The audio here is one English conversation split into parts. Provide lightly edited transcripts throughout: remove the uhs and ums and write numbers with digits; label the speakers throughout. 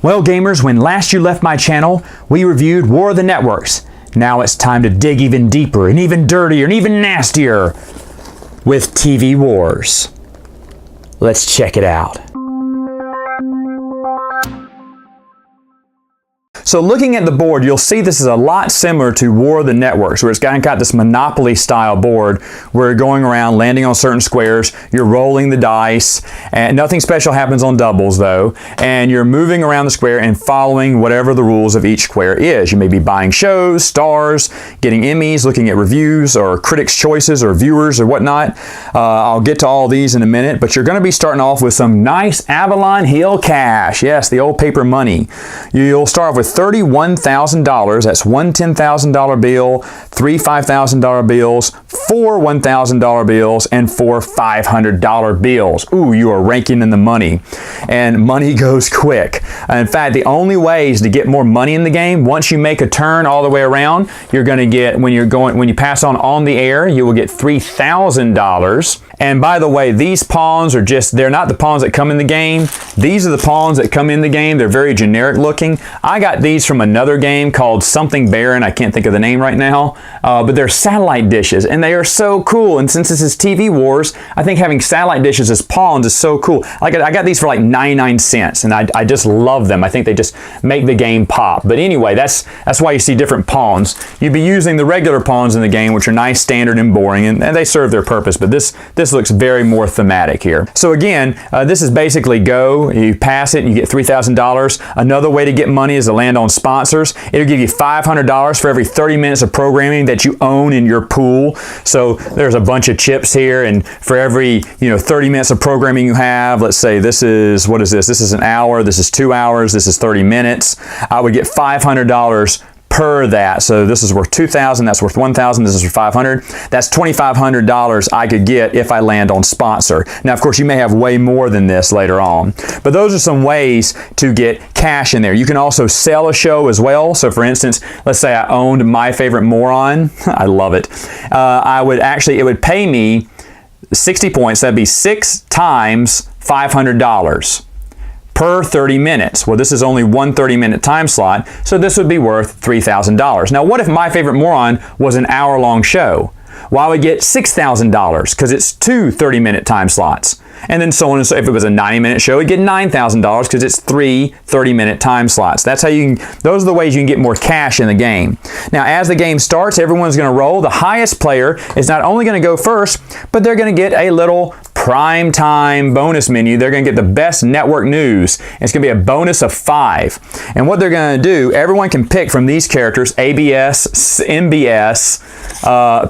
Speaker 1: Well, gamers, when last you left my channel, we reviewed War of the Networks. Now it's time to dig even deeper and even dirtier and even nastier with TV Wars. Let's check it out. So looking at the board, you'll see this is a lot similar to War of the Networks, where it's kind of got this Monopoly style board where you're going around, landing on certain squares, you're rolling the dice, and nothing special happens on doubles though, and you're moving around the square and following whatever the rules of each square is. You may be buying shows, stars, getting Emmys, looking at reviews or critics' choices or viewers or whatnot. I'll get to all these in a minute, but you're going to be starting off with some nice Avalon Hill cash. Yes, the old paper money. You'll start off with $31,000. That's one $10,000 bill, three $5,000 bills, four $1,000 bills, and four $500 bills. Ooh, you are raking in the money. And money goes quick. In fact, the only ways to get more money in the game, once you make a turn all the way around, you're going to get, when you pass on the air, you will get $3,000. And by the way, these pawns are they're not the pawns that come in the game. These are the pawns that come in the game. They're very generic looking. I got these from another game called something Baron. I can't think of the name right now. But they're satellite dishes, and they are so cool. And since this is TV Wars, I think having satellite dishes as pawns is so cool. I got these for like 99 cents, and I just love them. I think they just make the game pop. But anyway, that's why you see different pawns. You'd be using the regular pawns in the game, which are nice, standard, and boring, and they serve their purpose. But this looks very more thematic here. So again, this is basically go. You pass it and you get $3,000. Another way to get money is to land on sponsors. It'll give you $500 for every 30 minutes of programming that you own in your pool. So there's a bunch of chips here, and for every 30 minutes of programming you have, let's say this is, what is this? This is an hour, this is 2 hours, this is 30 minutes. I would get $500 per that. So this is worth $2,000, that's worth $1,000, this is for $500. That's $2,500 I could get if I land on sponsor. Now, of course, you may have way more than this later on, but those are some ways to get cash in there. You can also sell a show as well. So for instance, let's say I owned My Favorite Moron. I love it. It would pay me 60 points. That'd be 6 times $500. Per 30 minutes. Well, this is only one 30-minute time slot, so this would be worth $3,000. Now, what if My Favorite Moron was an hour-long show? Well, I would get $6,000 because it's two 30-minute time slots. And then so on and so. If it was a 90-minute show, you'd get $9,000 because it's three 30-minute time slots. That's how those are the ways you can get more cash in the game. Now, as the game starts, everyone's going to roll. The highest player is not only going to go first, but they're going to get a little prime time bonus menu. They're going to get the best network news. It's going to be a bonus of 5. And what they're going to do, everyone can pick from these characters: ABS, MBS,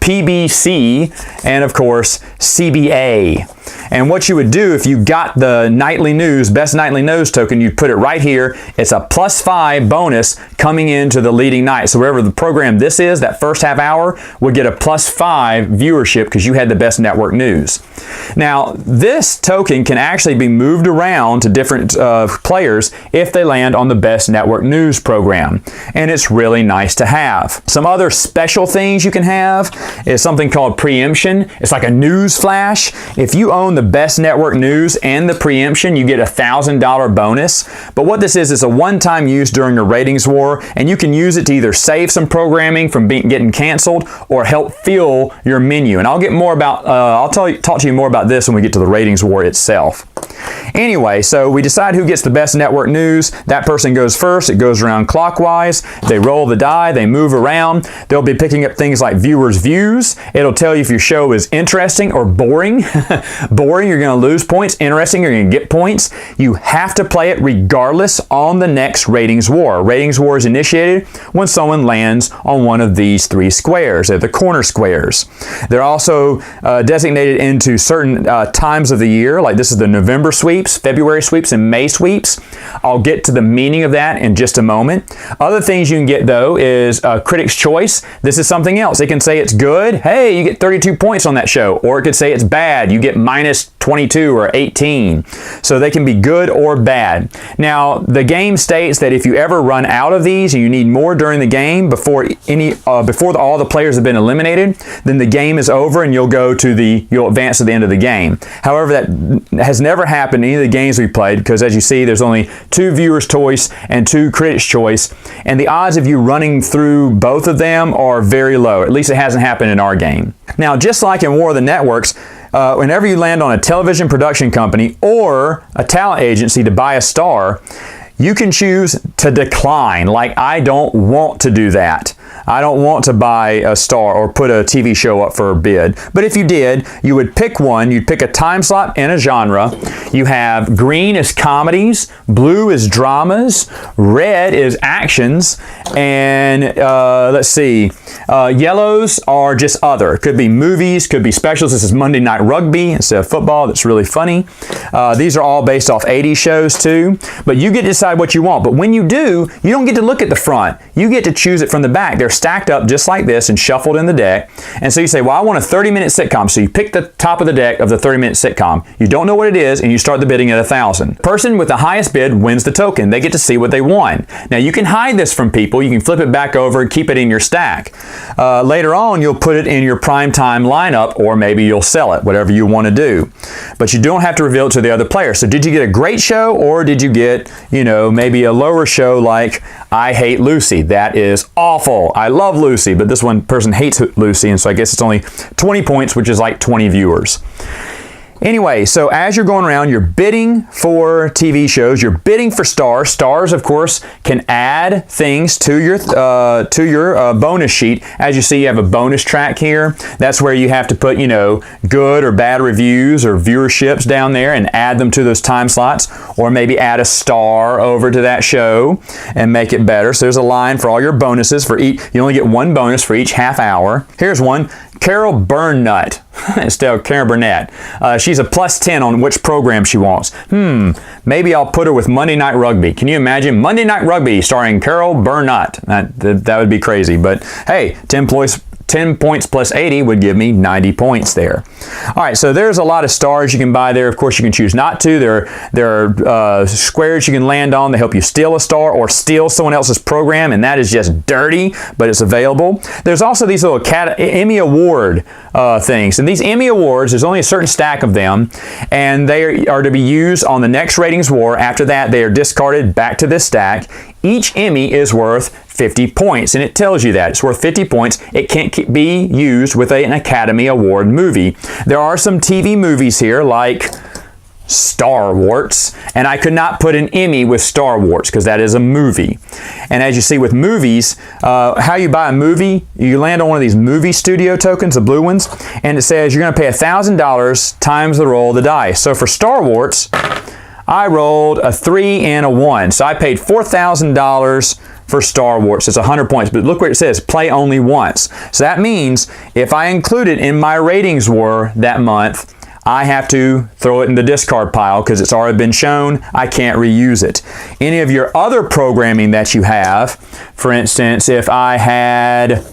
Speaker 1: PBC, and of course CBA. And what you would do if you got the nightly news, best nightly news token, you'd put it right here. It's a +5 bonus coming into the leading night. So wherever the program this is, that first half hour would get a +5 viewership because you had the best network news. Now, this token can actually be moved around to different players if they land on the best network news program. And it's really nice to have. Some other special things you can have is something called Preemption. It's like a news flash. If you own the best network news and the Preemption, you get a $1,000 bonus. But what this is a one-time use during a ratings war, and you can use it to either save some programming from getting canceled or help fill your menu. And I'll get more about, talk to you more about this when we get to the ratings war itself. Anyway, so we decide who gets the best network news. That person goes first. It goes around clockwise. They roll the die. They move around. They'll be picking up things like viewers' views. It'll tell you if your show is interesting or boring. Boring, you're going to lose points. Interesting, you're going to get points. You have to play it regardless on the next ratings war. Ratings war is initiated when someone lands on one of these 3 squares. They're the corner squares. They're also designated into certain times of the year, like this is the November sweeps, February sweeps, and May sweeps. I'll get to the meaning of that in just a moment. Other things you can get, though, is Critics' Choice. This is something else. It can say it's good. Hey, you get 32 points on that show. Or it could say it's bad. You get minus 22 or 18. So they can be good or bad. Now, the game states that if you ever run out of these and you need more during the game before all the players have been eliminated, then the game is over and you'll advance to the end of the game. However, that has never never happened in any of the games we played because, as you see, there's only 2 viewers' choice and 2 critics' choice, and the odds of you running through both of them are very low. At least it hasn't happened in our game. Now, just like in War of the Networks, whenever you land on a television production company or a talent agency to buy a star, you can choose to decline. Like, I don't want to do that. I don't want to buy a star or put a TV show up for a bid. But if you did, you would pick one. You'd pick a time slot and a genre. You have green is comedies, blue is dramas, red is actions, and let's see, yellows are just other. Could be movies, could be specials. This is Monday Night Rugby instead of football. That's really funny. These are all based off 80s shows too. But you get to decide what you want. But when you do, you don't get to look at the front. You get to choose it from the back. They're stacked up just like this and shuffled in the deck. And so you say, well, I want a 30-minute sitcom. So you pick the top of the deck of the 30-minute sitcom. You don't know what it is, and you start the bidding at 1,000. Person with the highest bid wins the token. They get to see what they won. Now, you can hide this from people. You can flip it back over and keep it in your stack. Later on, you'll put it in your primetime lineup, or maybe you'll sell it, whatever you want to do. But you don't have to reveal it to the other players. So did you get a great show, or did you get, maybe a lower show like I Hate Lucy? That is awful. I love Lucy, but this one person hates Lucy, and so I guess it's only 20 points, which is like 20 viewers. Anyway, so as you're going around, you're bidding for TV shows, you're bidding for stars. Stars, of course, can add things to your bonus sheet. As you see, you have a bonus track here. That's where you have to put, good or bad reviews or viewerships down there and add them to those time slots, or maybe add a star over to that show and make it better. So there's a line for all your bonuses for each. You only get 1 bonus for each half hour. Here's one. Carol Burnett instead of Karen Burnett. She's a +10 on which program she wants. Maybe I'll put her with Monday Night Rugby. Can you imagine Monday Night Rugby starring Carol Burnett? That would be crazy. But hey, 10 points plus 80 would give me 90 points there. All right, so there's a lot of stars you can buy there. Of course, you can choose not to. There are squares you can land on that help you steal a star or steal someone else's program, and that is just dirty, but it's available. There's also these little Emmy Award things. And these Emmy Awards, there's only a certain stack of them, and they are to be used on the next ratings war. After that, they are discarded back to this stack. Each Emmy is worth 50 points, and it tells you that. It's worth 50 points. It can't be used with an Academy Award movie. There are some TV movies here, like Star Wars, and I could not put an Emmy with Star Wars because that is a movie. And as you see with movies, how you buy a movie, you land on one of these movie studio tokens, the blue ones, and it says you're going to pay $1,000 times the roll of the dice. So for Star Wars, I rolled a 3 and a 1. So I paid $4,000 for Star Wars. It's 100 points. But look where it says, play only once. So that means if I include it in my ratings war that month, I have to throw it in the discard pile because it's already been shown. I can't reuse it. Any of your other programming that you have, for instance, if I had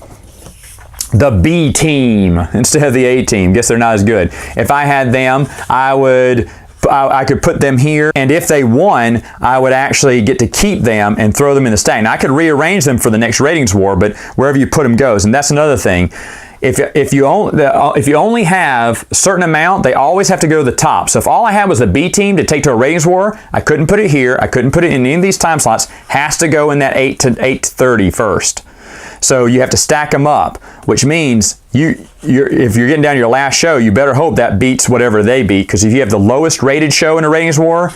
Speaker 1: the B team instead of the A team, guess they're not as good. If I had them, I could put them here, and if they won, I would actually get to keep them and throw them in the stack. Now, I could rearrange them for the next ratings war, but wherever you put them goes, and that's another thing. If you only have a certain amount, they always have to go to the top. So if all I had was the B team to take to a ratings war, I couldn't put it here. I couldn't put it in any of these time slots. Has to go in that 8 to 8:30 first. So you have to stack them up, which means if you're getting down to your last show, you better hope that beats whatever they beat, because if you have the lowest rated show in a ratings war,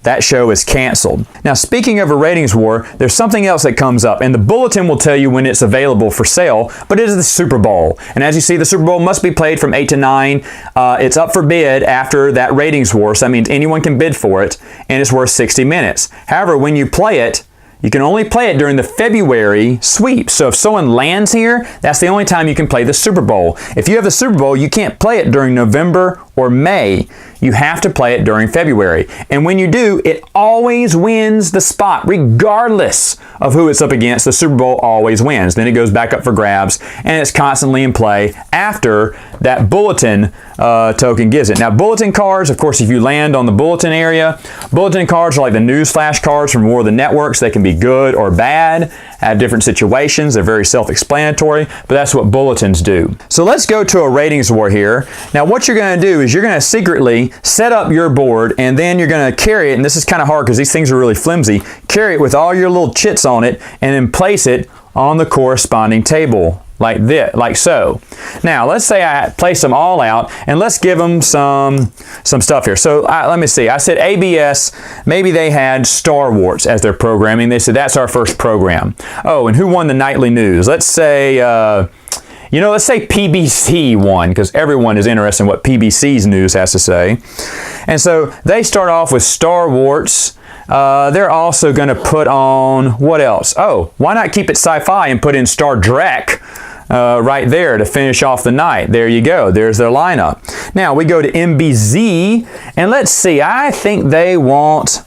Speaker 1: that show is canceled. Now, speaking of a ratings war, there's something else that comes up, and the bulletin will tell you when it's available for sale, but it is the Super Bowl. And as you see, the Super Bowl must be played from 8 to 9. It's up for bid after that ratings war, so that means anyone can bid for it, and it's worth 60 minutes. However, when you play it, you can only play it during the February sweep. So if someone lands here, that's the only time you can play the Super Bowl. If you have the Super Bowl, you can't play it during November or May. You have to play it during February. And when you do, it always wins the spot, regardless of who it's up against. The Super Bowl always wins. Then it goes back up for grabs, and it's constantly in play after that bulletin token gives it. Now, bulletin cards, of course, if you land on the bulletin area, bulletin cards are like the news flash cards from War of the Networks. They can be good or bad. have different situations. They're very self-explanatory, but that's what bulletins do. So let's go to a ratings war here. Now what you're going to do is you're going to secretly set up your board, and then you're going to carry it, and this is kind of hard because these things are really flimsy, carry it with all your little chits on it, and then place it on the corresponding table. Like this, like so. Now, let's say I place them all out, and let's give them some stuff here. So let me see. I said ABS, maybe they had Star Wars as their programming. They said that's our first program. Oh, and who won the nightly news? Let's say, let's say PBC won, because everyone is interested in what PBC's news has to say. And so they start off with Star Wars. They're also going to put on, what else? Oh, why not keep it sci-fi and put in Star Trek right there to finish off the night? There you go. There's their lineup. Now we go to MBZ, and let's see. I think they want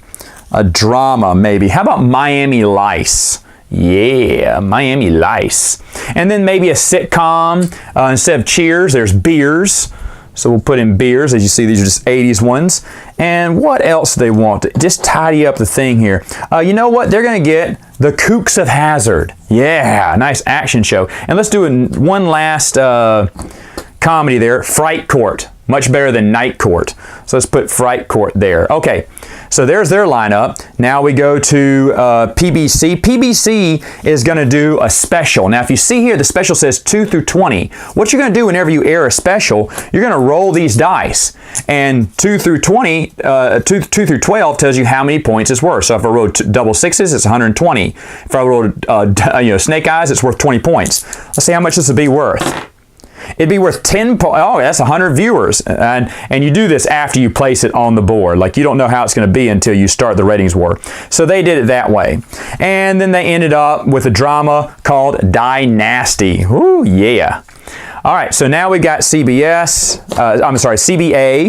Speaker 1: a drama, maybe. How about Miami Lice? Yeah, Miami Lice. And then maybe a sitcom. Instead of Cheers, there's Beers. So we'll put in Beers. As you see, these are just 80s ones. And what else do they want? Just tidy up the thing here. You know what? They're going to get the Kooks of Hazzard. Yeah, nice action show. And let's do one last comedy there. Fright Court. Much better than Night Court. So let's put Fright Court there. Okay, so there's their lineup. Now we go to PBC. PBC is going to do a special. Now if you see here, the special says 2 through 20. What you're going to do whenever you air a special, you're going to roll these dice. And 2 through 20, 2 through 12 tells you how many points it's worth. So if I roll double sixes, it's 120. If I roll snake eyes, it's worth 20 points. Let's see how much this would be worth. It'd be worth 10 points. Oh, that's 100 viewers. And you do this after you place it on the board. Like, you don't know how it's going to be until you start the ratings war. So they did it that way. And then they ended up with a drama called Dynasty. Ooh, yeah. All right, so now we've got CBA,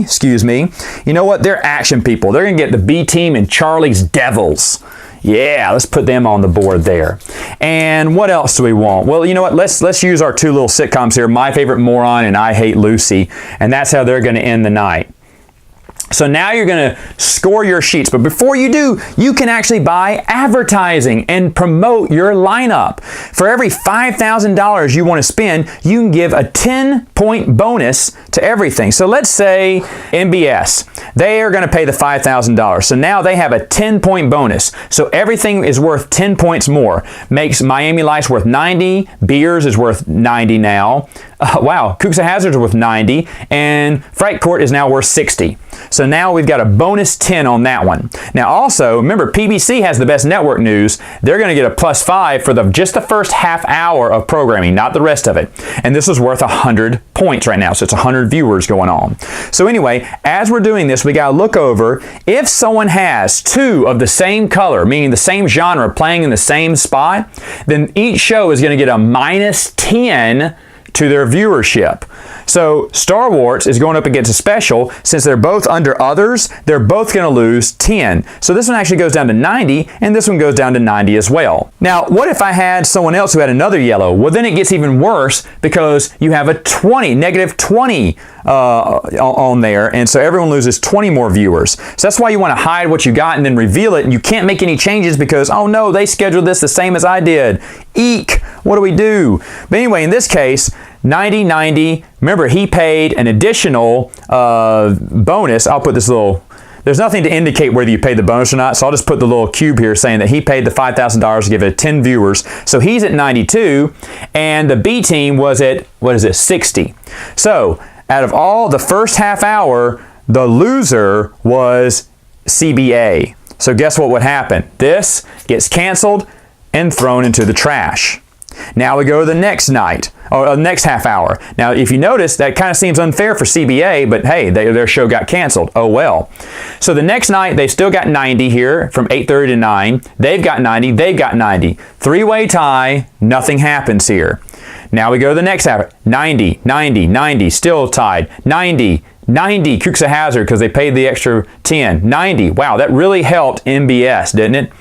Speaker 1: excuse me. You know what? They're action people. They're going to get the B Team and Charlie's Devils. Yeah, let's put them on the board there. And what else do we want? Well, you know what? Let's use our two little sitcoms here, My Favorite Moron and I Hate Lucy. And that's how they're going to end the night. So now you're going to score your sheets. But before you do, you can actually buy advertising and promote your lineup. For every $5,000 you want to spend, you can give a 10-point bonus to everything. So let's say MBS. They are going to pay the $5,000. So now they have a 10-point bonus. So everything is worth 10 points more. Makes Miami Lice worth 90. Beers is worth 90 now. Wow, Kooks of Hazzard is worth 90. And Fright Court is now worth 60. So now we've got a bonus 10 on that one. Now also, remember, PBC has the best network news. They're going to get a +5 for just the first half hour of programming, not the rest of it. And this is worth 100 points right now. So it's 100 viewers going on. So anyway, as we're doing this, we got to look over if someone has two of the same color, meaning the same genre playing in the same spot, then each show is going to get a -10 to their viewership. So Star Wars is going up against a special. Since they're both under others, they're both going to lose 10. So this one actually goes down to 90, and this one goes down to 90 as well. Now, what if I had someone else who had another yellow? Well, then it gets even worse because you have a -20 on there, and so everyone loses 20 more viewers. So that's why you want to hide what you got and then reveal it, and you can't make any changes because, oh no, they scheduled this the same as I did. Eek! What do we do? But anyway, in this case, 90-90. Remember, he paid an additional bonus. I'll put this little... There's nothing to indicate whether you paid the bonus or not, so I'll just put the little cube here saying that he paid the $5,000 to give it 10 viewers. So he's at 92, and the B team was at, 60. So out of all the first half hour, the loser was CBA. So guess what would happen? This gets canceled and thrown into the trash. Now we go to the next night, or next half hour. Now, if you notice, that kind of seems unfair for CBA, but hey, their show got canceled. Oh well. So the next night, they've still got 90 here from 8:30 to 9. They've got 90, they've got 90. Three-way tie, nothing happens here. Now we go to the next half hour. 90, 90, 90, still tied. 90, 90, Kooks of Hazzard, because they paid the extra 10. 90, wow, that really helped MBS, didn't it?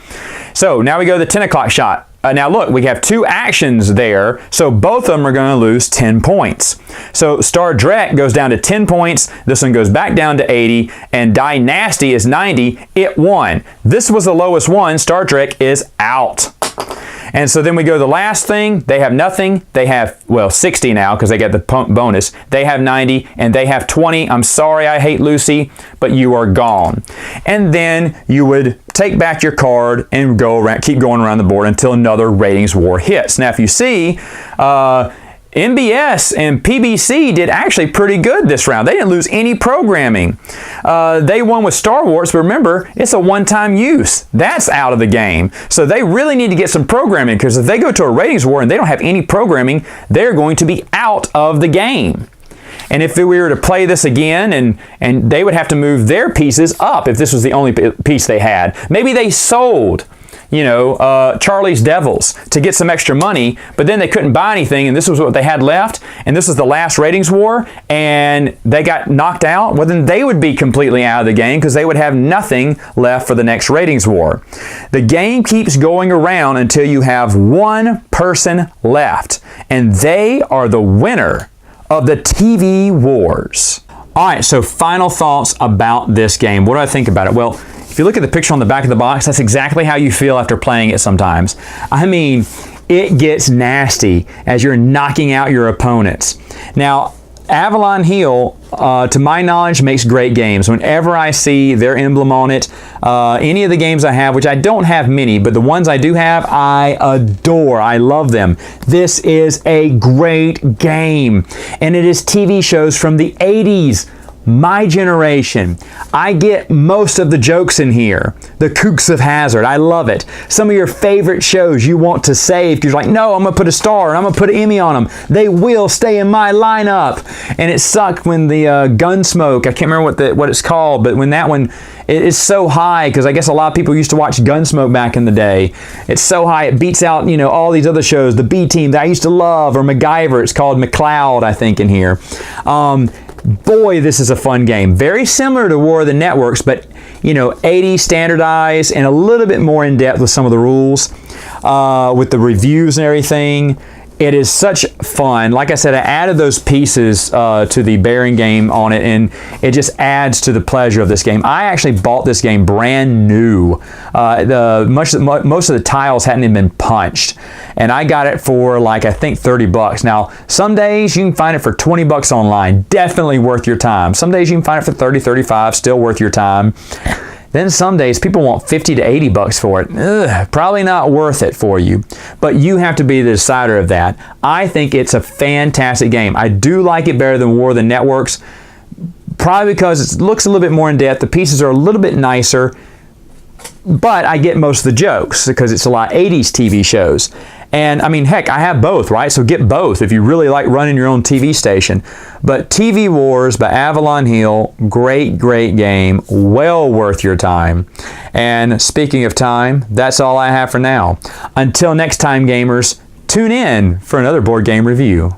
Speaker 1: So now we go to the 10 o'clock shot. Now look, we have two actions there, so both of them are going to lose 10 points. So Star Trek goes down to 10 points, this one goes back down to 80, and Dynasty is 90, it won. This was the lowest one, Star Trek is out. And so then we go to the last thing. They have nothing. They have, well, 60 now because they get the bonus. They have 90 and they have 20. I'm sorry, I hate Lucy, but you are gone. And then you would take back your card and go around, keep going around the board until another ratings war hits. Now, if you see, NBS and PBC did actually pretty good this round. They didn't lose any programming. They won with Star Wars, but remember, it's a one-time use. That's out of the game. So they really need to get some programming, because if they go to a ratings war and they don't have any programming, they're going to be out of the game. And if we were to play this again, and they would have to move their pieces up if this was the only piece they had. Maybe they sold, you know, Charlie's Devils to get some extra money, but then they couldn't buy anything, and this was what they had left, and this was the last ratings war, and they got knocked out. Well, then they would be completely out of the game because they would have nothing left for the next ratings war. The game keeps going around until you have one person left, and they are the winner of the TV wars. All right, so final thoughts about this game. What do I think about it? Well, if you look at the picture on the back of the box, that's exactly how you feel after playing it sometimes. I mean, it gets nasty as you're knocking out your opponents. Now, Avalon Hill, to my knowledge, makes great games. Whenever I see their emblem on it, any of the games I have, which I don't have many, but the ones I do have, I adore. I love them. This is a great game, and it is TV shows from the 80s. My generation. I get most of the jokes in here. The Kooks of Hazzard. I love it. Some of your favorite shows you want to save because you're like, no, I'm going to put a star and I'm going to put an Emmy on them. They will stay in my lineup. And it sucked when the Gunsmoke, I can't remember what it's called, but when that one, it is so high, because I guess a lot of people used to watch Gunsmoke back in the day. It's so high it beats out, you know, all these other shows, the B Team that I used to love, or MacGyver. It's called McCloud, I think, in here. Boy, this is a fun game. Very similar to War of the Networks, but, you know, 80 standardized and a little bit more in depth with some of the rules, with the reviews and everything. It is such fun. Like I said, I added those pieces to the bearing game on it, and it just adds to the pleasure of this game. I actually bought this game brand new. Most of the tiles hadn't even been punched, and I got it for, like, I think $30. Now, some days you can find it for $20 online. Definitely worth your time. Some days you can find it for $30, $35, still worth your time. Then some days people want $50 to $80 for it. Ugh, probably not worth it for you. But you have to be the decider of that. I think it's a fantastic game. I do like it better than War of the Networks, probably because it looks a little bit more in depth. The pieces are a little bit nicer, but I get most of the jokes because it's a lot of 80s TV shows. And I mean, heck, I have both, right? So get both if you really like running your own TV station. But TV Wars by Avalon Hill, great, great game. Well worth your time. And speaking of time, that's all I have for now. Until next time, gamers, tune in for another board game review.